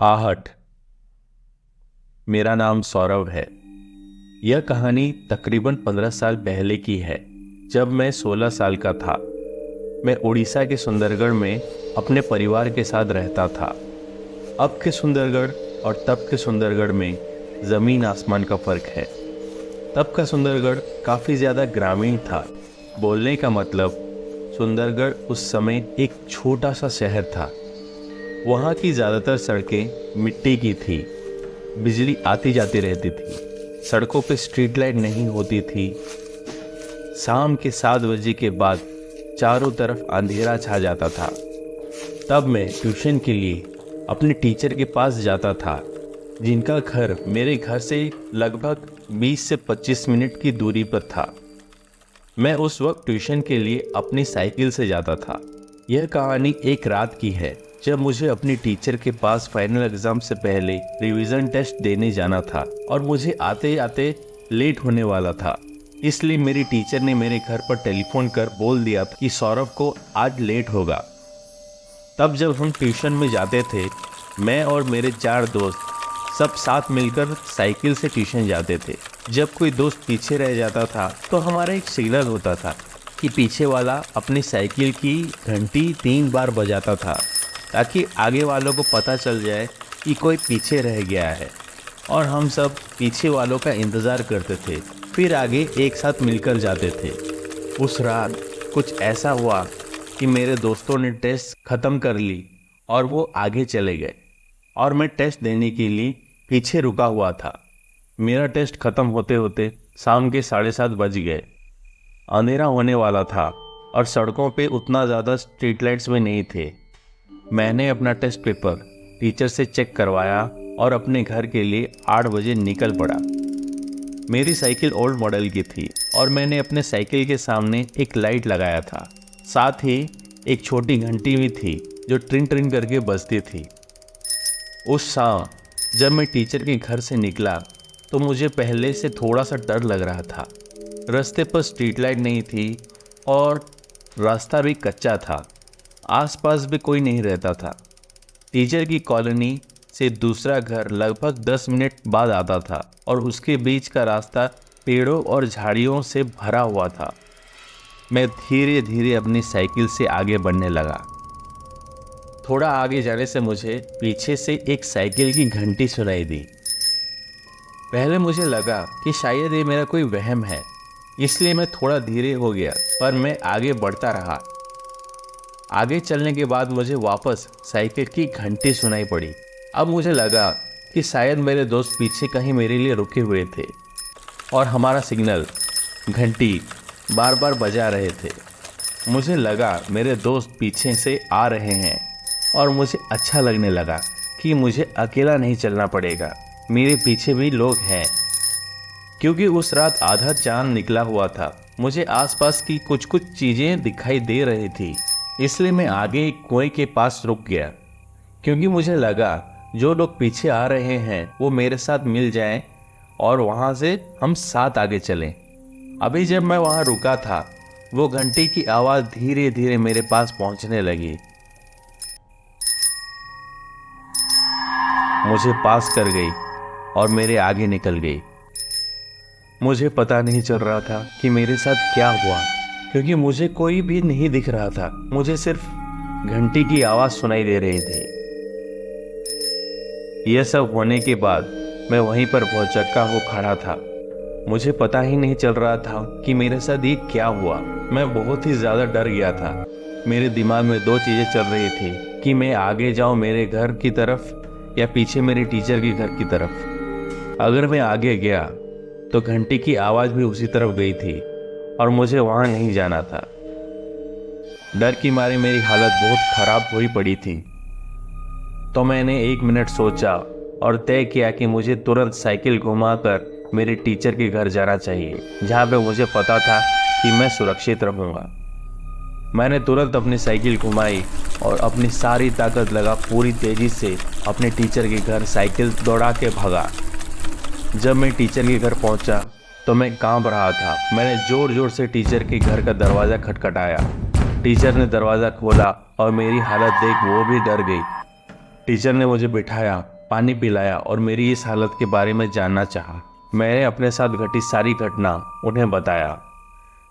आहट। मेरा नाम सौरभ है। यह कहानी तकरीबन 15 साल पहले की है, जब मैं 16 साल का था। मैं उड़ीसा के सुंदरगढ़ में अपने परिवार के साथ रहता था। अब के सुंदरगढ़ और तब के सुंदरगढ़ में ज़मीन आसमान का फ़र्क है। तब का सुंदरगढ़ काफ़ी ज़्यादा ग्रामीण था। बोलने का मतलब, सुंदरगढ़ उस समय एक छोटा सा शहर था। वहाँ की ज़्यादातर सड़कें मिट्टी की थी। बिजली आती जाती रहती थी। सड़कों पे स्ट्रीट लाइट नहीं होती थी। शाम के 7 बजे के बाद चारों तरफ अंधेरा छा जाता था। तब मैं ट्यूशन के लिए अपने टीचर के पास जाता था, जिनका घर मेरे घर से लगभग 20 से 25 मिनट की दूरी पर था। मैं उस वक्त ट्यूशन के लिए अपनी साइकिल से जाता था। यह कहानी एक रात की है, जब मुझे अपनी टीचर के पास फाइनल एग्जाम से पहले रिवीजन टेस्ट देने जाना था और मुझे आते आते लेट होने वाला था। इसलिए मेरी टीचर ने मेरे घर पर टेलीफोन कर बोल दिया था कि सौरभ को आज लेट होगा। तब जब हम ट्यूशन में जाते थे, मैं और मेरे 4 दोस्त सब साथ मिलकर साइकिल से ट्यूशन जाते थे। जब कोई दोस्त पीछे रह जाता था तो हमारा एक सिग्नल होता था कि पीछे वाला अपनी साइकिल की घंटी 3 बार बजाता था, ताकि आगे वालों को पता चल जाए कि कोई पीछे रह गया है। और हम सब पीछे वालों का इंतज़ार करते थे, फिर आगे एक साथ मिलकर जाते थे। उस रात कुछ ऐसा हुआ कि मेरे दोस्तों ने टेस्ट ख़त्म कर ली और वो आगे चले गए, और मैं टेस्ट देने के लिए पीछे रुका हुआ था। मेरा टेस्ट ख़त्म होते होते शाम के 7:30 बज गए। अंधेरा होने वाला था और सड़कों पे उतना ज़्यादा स्ट्रीट लाइट्स में नहीं थे। मैंने अपना टेस्ट पेपर टीचर से चेक करवाया और अपने घर के लिए 8 बजे निकल पड़ा। मेरी साइकिल ओल्ड मॉडल की थी और मैंने अपने साइकिल के सामने एक लाइट लगाया था। साथ ही एक छोटी घंटी भी थी जो ट्रिन ट्रिन करके बजती थी। उस शाम जब मैं टीचर के घर से निकला तो मुझे पहले से थोड़ा सा डर लग रहा था। रास्ते पर स्ट्रीट लाइट नहीं थी और रास्ता भी कच्चा था। आसपास भी कोई नहीं रहता था। टीचर की कॉलोनी से दूसरा घर लगभग 10 मिनट बाद आता था और उसके बीच का रास्ता पेड़ों और झाड़ियों से भरा हुआ था। मैं धीरे धीरे अपनी साइकिल से आगे बढ़ने लगा। थोड़ा आगे जाने से मुझे पीछे से एक साइकिल की घंटी सुनाई दी। पहले मुझे लगा कि शायद ये मेरा कोई वहम है, इसलिए मैं थोड़ा धीरे हो गया, पर मैं आगे बढ़ता रहा। आगे चलने के बाद मुझे वापस साइकिल की घंटी सुनाई पड़ी। अब मुझे लगा कि शायद मेरे दोस्त पीछे कहीं मेरे लिए रुके हुए थे और हमारा सिग्नल घंटी बार बार बजा रहे थे। मुझे लगा मेरे दोस्त पीछे से आ रहे हैं और मुझे अच्छा लगने लगा कि मुझे अकेला नहीं चलना पड़ेगा, मेरे पीछे भी लोग हैं। क्योंकि उस रात आधा चांद निकला हुआ था, मुझे आसपास की कुछ कुछ चीज़ें दिखाई दे रही थी। इसलिए मैं आगे एक कुएं के पास रुक गया, क्योंकि मुझे लगा जो लोग पीछे आ रहे हैं वो मेरे साथ मिल जाएं और वहाँ से हम साथ आगे चलें। अभी जब मैं वहाँ रुका था, वो घंटी की आवाज़ धीरे धीरे मेरे पास पहुँचने लगी। मुझे पास कर गई और मेरे आगे निकल गई। मुझे पता नहीं चल रहा था कि मेरे साथ क्या हुआ, क्योंकि मुझे कोई भी नहीं दिख रहा था। मुझे सिर्फ घंटी की आवाज़ सुनाई दे रही थी। यह सब होने के बाद मैं वहीं पर भौचक्का हो खड़ा था। मुझे पता ही नहीं चल रहा था कि मेरे साथ ये क्या हुआ। मैं बहुत ही ज़्यादा डर गया था। मेरे दिमाग में 2 चीज़ें चल रही थी कि मैं आगे जाऊँ मेरे घर की तरफ या पीछे मेरे टीचर के घर की तरफ। अगर मैं आगे गया तो घंटी की आवाज़ भी उसी तरफ गई थी और मुझे वहाँ नहीं जाना था। डर की मारे मेरी हालत बहुत ख़राब हुई पड़ी थी। तो मैंने 1 मिनट सोचा और तय किया कि मुझे तुरंत साइकिल घुमाकर मेरे टीचर के घर जाना चाहिए, जहाँ पे मुझे पता था कि मैं सुरक्षित रहूँगा। मैंने तुरंत अपनी साइकिल घुमाई और अपनी सारी ताकत लगा पूरी तेज़ी से अपने टीचर के घर साइकिल दौड़ा के भागा। जब मैं टीचर के घर पहुंचा तो मैं कांप रहा था। मैंने ज़ोर ज़ोर से टीचर के घर का दरवाज़ा खटखटाया। टीचर ने दरवाज़ा खोला और मेरी हालत देख वो भी डर गई। टीचर ने मुझे बिठाया पानी पिलाया और मेरी इस हालत के बारे में जानना चाहा। मैंने अपने साथ घटी सारी घटना उन्हें बताया।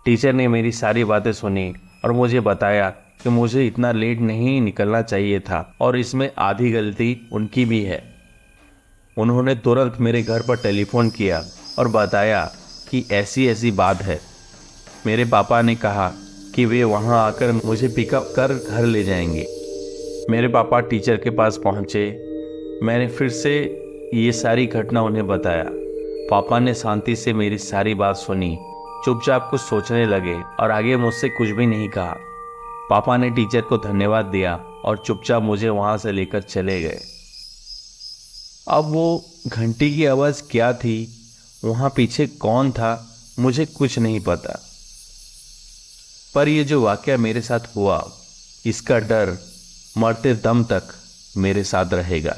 टीचर ने मेरी सारी बातें सुनी और मुझे बताया कि मुझे इतना लेट नहीं निकलना चाहिए था और इसमें आधी गलती उनकी भी है। उन्होंने तुरंत मेरे घर पर टेलीफोन किया और बताया कि ऐसी ऐसी बात है। मेरे पापा ने कहा कि वे वहां आकर मुझे पिकअप कर घर ले जाएंगे। मेरे पापा टीचर के पास पहुंचे। मैंने फिर से ये सारी घटना उन्हें बताया। पापा ने शांति से मेरी सारी बात सुनी, चुपचाप कुछ सोचने लगे और आगे मुझसे कुछ भी नहीं कहा। पापा ने टीचर को धन्यवाद दिया और चुपचाप मुझे वहां से लेकर चले गए। अब वो घंटी की आवाज़ क्या थी, वहाँ पीछे कौन था, मुझे कुछ नहीं पता। पर ये जो वाकया मेरे साथ हुआ, इसका डर मरते दम तक मेरे साथ रहेगा।